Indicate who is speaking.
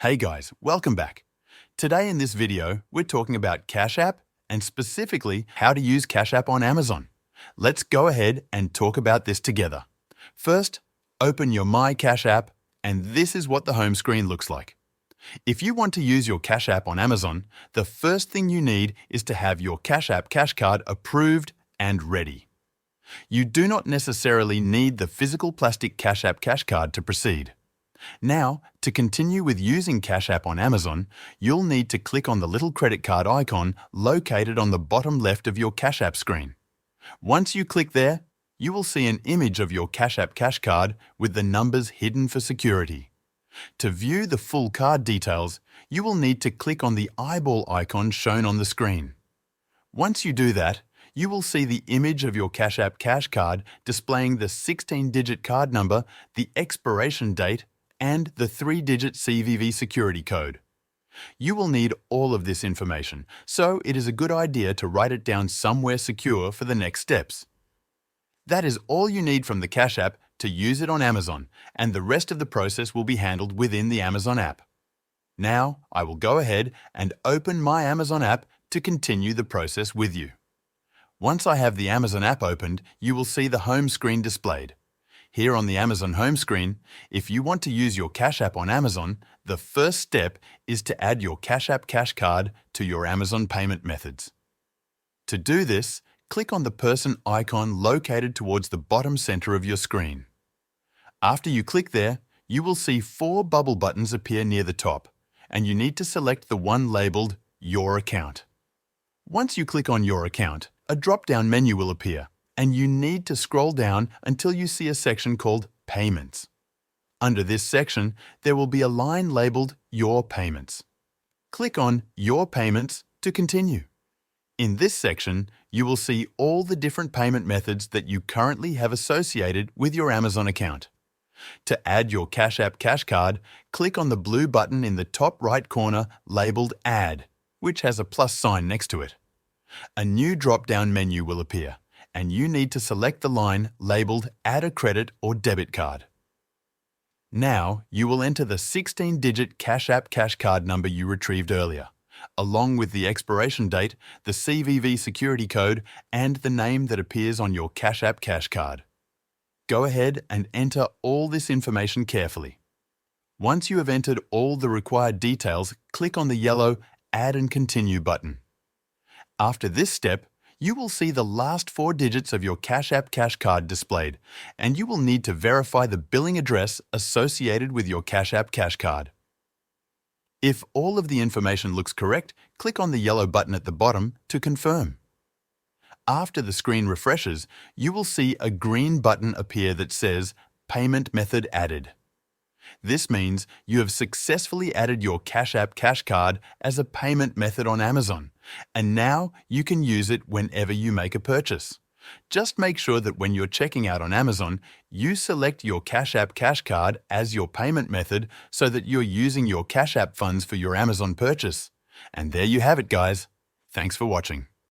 Speaker 1: Hey guys, welcome back. Today in this video, we're talking about Cash App and specifically how to use Cash App on Amazon. Let's go ahead and talk about this together. First, open your My Cash App and this is what the home screen looks like. If you want to use your Cash App on Amazon, the first thing you need is to have your Cash App Cash Card approved and ready. You do not necessarily need the physical plastic Cash App Cash Card to proceed. Now, to continue with using Cash App on Amazon, you'll need to click on the little credit card icon located on the bottom left of your Cash App screen. Once you click there, you will see an image of your Cash App Cash Card with the numbers hidden for security. To view the full card details, you will need to click on the eyeball icon shown on the screen. Once you do that, you will see the image of your Cash App Cash Card displaying the 16-digit card number, the expiration date, and the 3-digit CVV security code. You will need all of this information, so it is a good idea to write it down somewhere secure for the next steps. That is all you need from the Cash App to use it on Amazon, and the rest of the process will be handled within the Amazon app. Now, I will go ahead and open my Amazon app to continue the process with you. Once I have the Amazon app opened, you will see the home screen displayed. Here on the Amazon home screen, if you want to use your Cash App on Amazon, the first step is to add your Cash App Cash Card to your Amazon payment methods. To do this, click on the person icon located towards the bottom center of your screen. After you click there, you will see 4 bubble buttons appear near the top, and you need to select the one labeled Your Account. Once you click on Your Account, a drop-down menu will appear, and you need to scroll down until you see a section called Payments. Under this section, there will be a line labeled Your Payments. Click on Your Payments to continue. In this section, you will see all the different payment methods that you currently have associated with your Amazon account. To add your Cash App Cash Card, click on the blue button in the top right corner labeled Add, which has a plus sign next to it. A new drop-down menu will appear, and you need to select the line labeled Add a Credit or Debit Card. Now, you will enter the 16-digit Cash App Cash Card number you retrieved earlier, along with the expiration date, the CVV security code, and the name that appears on your Cash App Cash Card. Go ahead and enter all this information carefully. Once you have entered all the required details, click on the yellow Add and Continue button. After this step, you will see the last 4 digits of your Cash App Cash Card displayed, and you will need to verify the billing address associated with your Cash App Cash Card. If all of the information looks correct, click on the yellow button at the bottom to confirm. After the screen refreshes, you will see a green button appear that says Payment Method Added. This means you have successfully added your Cash App Cash Card as a payment method on Amazon, and now you can use it whenever you make a purchase. Just make sure that when you're checking out on Amazon, you select your Cash App Cash Card as your payment method so that you're using your Cash App funds for your Amazon purchase. And there you have it, guys. Thanks for watching.